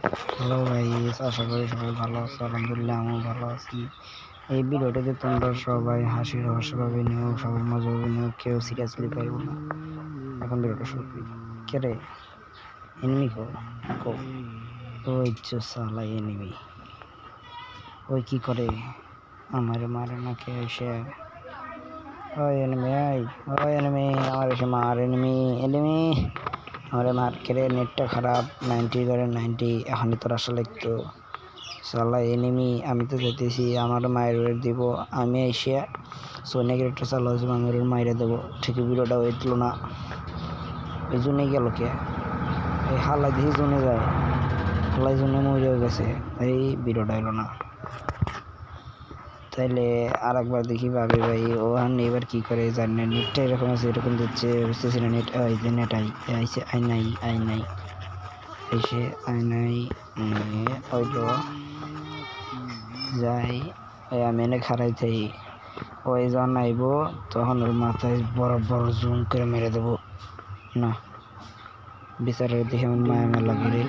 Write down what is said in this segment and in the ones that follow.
Hello guys, আশা করি সবাই ভালো আছো। আলহামদুলিল্লাহ আমিও ভালো আছি। এই ভিডিওটাতে তোমরা সবাই হাসি রহস্য পাবে নিও, সবাই মজা পাবে নিও, কেউ সিরিয়াসলি পাইবো না। এখন ভিডিওটা শুরু করি। কে রে এনিমি কো কো ওই সালা এনিমি ওই কি করে আমারে মারে নাকি এসে? ওই এনিমি ওই এনিমি আমার এসে মার। এনিমি এনিমি আমারে মার। কেড়ে নেটটা খারাপ, 90 করে 90 এখনই তোর আসলে একটু সালা এনিমি। আমি তো যেতেছি আমার মায়ের ওয়েট দিব, আমি এসে সোনিয়া ক্যারেক্টার চালু হয়েছে, আমি ওর মাইরে দেবো। ঠিকই ভিডিওটা হয়েছিল না, এই জন্যই গেল কে এই হালাই দিয়ে জনে যায়, হালাই জনে মরেও গেছে, এই ভিডিওটা এলো না। তাইলে আর একবার দেখি ভাবি ভাই ও এবার কি করে জানি না। নেটটা এরকম আছে, এরকম দিচ্ছে বুঝতেছি না। নেট নেট আইছে আই নাই এসে আই নাই ওই যাই। আমি এনে খারাই থাই, ওই যখন আইব তখন ওর মাথায় বড় বড় জুম করে মেরে দেবো। না বিচারের দেখে আমার মায়া মেলা লাগে রে।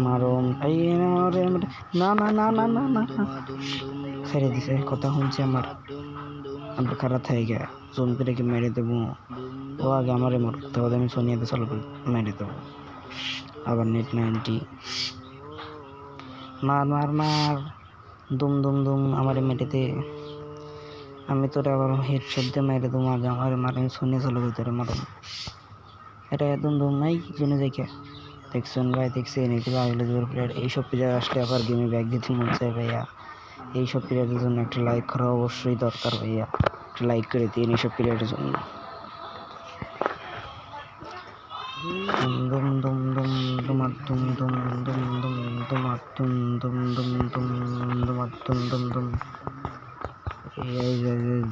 মারুন এই না না না না না না ছেড়ে দিছে, কথা শুনছে আমার। আমি খারাপ থাই গে জুম করে কি মেরে দেবো। ও আগে আমারে মর, তাহলে আমি সোনিয়াতে চালু করে মেরে দেবো। আবার নেট 90 মার মার মার দুম দুম দুম আমারে মেরেতে। আমি তোরে আবার হেডশট দিয়ে মেরে দেবো। আগে আমারে মার, আমি সোনিয়া চালু করে তোরে মারুন। এটা একদম দুম নাই জেনে দেখে দেখছেন ভাই, দেখছেন এই প্লেয়ার। এইসব প্লেয়ার আসলে আবার গেমে ব্যাগ দিতে মন চায় ভাইয়া। এইসব প্লেয়ারের জন্য একটা লাইক করা অবশ্যই দরকার ভাইয়া। একটা লাইক করে দিন এইসব প্লেয়ারের জন্য। দুম দুম দুম দুমার দুম দুম দুম দুম দুমার দুম দুম দুম দুম দুমার দুম দুম দুম। এই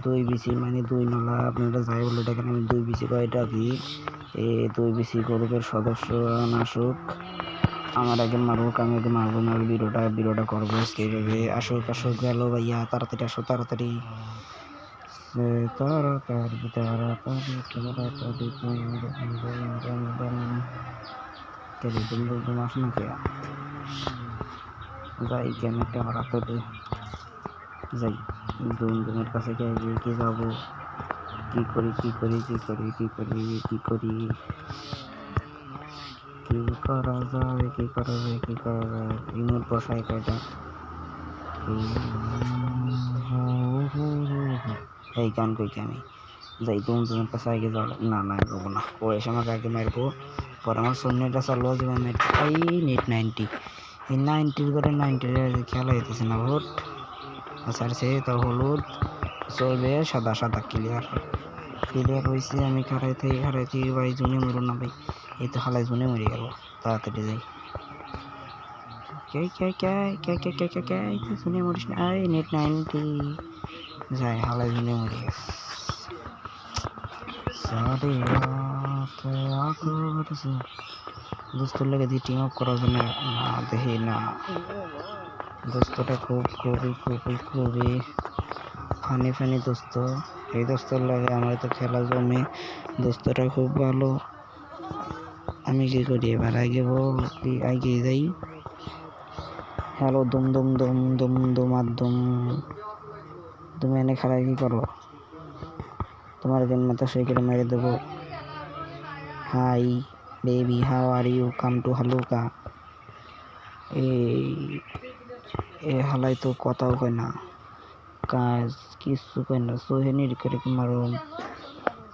দুই বিসি মানে দুই নলা, আপনারা যাই বলে দেখেন, আমি দুই বিসি কয়টা কি এই দুই বিসি গ্রুপের সদস্য আসুক, আমার আগে মারুক, আমি আগে মারবো না। ভিডিওটা করবো এইভাবে। আসুক আসুক গেল ভাইয়া, তাড়াতাড়ি আসো তাড়াতাড়ি তাড়াতাড়ি তাড়াতাড়ি তাড়াতাড়ি তুমি আসো না কে যাই কেন একটা আমার হাতে যাই। দুমের কাছে গিয়ে কি যাবো, কি করি কি করি কি করি কি করি কি করি কি করা যায় কি করা যায় কি করা যায়। রিমোট বসাই কয়টা এই গান কইকে আমি যাই। দুমের কাছে আগে যাও না না যাবো না, ও এসে আমাকে আগে মারবো। পরে আমার শূন্যটা চালু আছে, এই নেট 90 এই 90 করে 90 খেলা হইতেছে না। ভোট ছাড়ছে তো হলুদ চলবে, সাদা সাদা ক্লিয়ার ক্লিয়ার হয়েছে। আমি খারাই থেকে ভাই জুনে মরো না ভাই, এই তো হালাই জুনে মরে গেল। তাড়াতাড়ি যাই। জুনে মরিস না, এই নেট 90 যাই হালাই জুনে মরে গেছে। দোস্তর লেগে দিয়ে টিম আপ করার জন্য না দেখি না। দোস্তটা খুবই ফানি দোস্ত। এই দোস্তর লাগে আমার তো খেলা জমে, দোস্তটা খুব ভালো। আমি কি করি এবার আগে যাই। হ্যালো দুম দুম দুম দুম দুমার দুম। তুমি এনে খেলায় কি করো? তোমার দিন মাথা সেই করে মেরে দেবো। Hi baby how are you, come to হালুকা। এই হালাই তো কথাও কয় না, কাজ কিছু কয় না, সোহেনির করে মারো।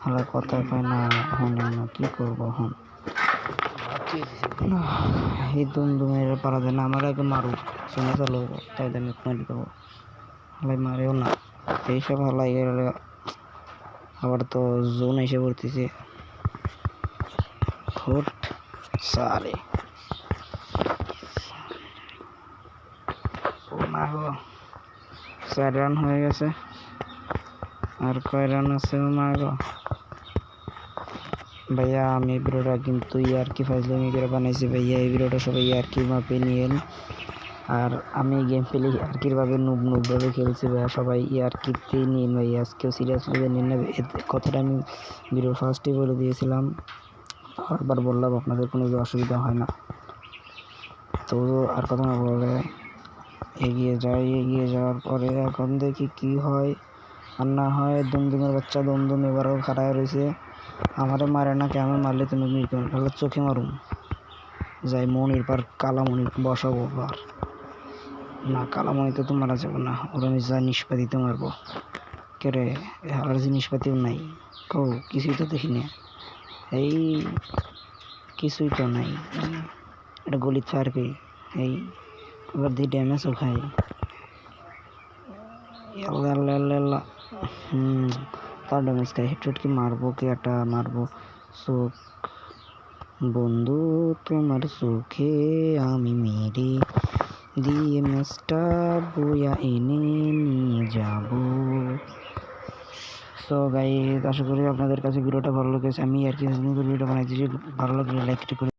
হালা কথা কয় না, হনে না কি করবো হন। এই দুমের পারা যায় না, আমার আগে মারুক শুনে চালো, তাই আমি মারি দেবো। হালাই মারেও না এইসব হালাই। আবার তো জোন এসে পড়তেছে। ফুট সারে ও না গো, 4 রান হয়ে গেছে, আর কয় রান আছে মা গো। ভাইয়া আমি ভিডিওটা কিন্তু ইয়ার্কি ফাজলামি করে বানাইছি ভাইয়া। এই ভিডিওটা সবাই ইয়ার্কির মাপে নিয়েন। আর আমি গেম প্লে ইয়ার্কির ভাবে নুব ভাবে খেলছি ভাইয়া, সবাই ইয়ার্কিতেই নিন ভাইয়া, কেউ সিরিয়াসলি নিন না। কথাটা আমি ভিডিওর ফার্স্টেই বলে দিয়েছিলাম, আবার বললাম আপনাদের কোনো অসুবিধা হয় না। তো আর কথা না বলে এগিয়ে যাওয়ার পরে এখন দেখি কি হয় আর না হয়। দুমদুমের বাচ্চা দুমদুম এবারও খাড়ায় রয়েছে, আমারে মারে না, কেমন মারলে তুমি তাহলে চোখে মারুম। যাই মনির পার কালামণি বসাবো আর না, কালামণিতে তো মারা যাবে না, ওরা আমি যা নিষ্পাতিতে মারবো। কে রে আর জিনিসপাতিও নাই, কো কিছুই তো দেখি না, এই কিছুই তো নাই। এটা গলিত ফায়ার করি, এই এবার দিয়ে ড্যামেজও খাই। আল্লাহ আল্লাহ আল্লাহ আল্লাহ, তার ড্যামেজ খাই। হেড কি মারবো, কি একটা মারবো। চোখ বন্ধু তোমার চোখে আমি মেরে দিয়ে ম্যাচটা বইয়া এনে নিয়ে যাব। সো গাইস, আশা করি আপনাদের কাছে ভিডিওটা ভালো লেগেছে। আমি আর কি ভিডিও বানাইছি, ভালো লাগলে লাইক করে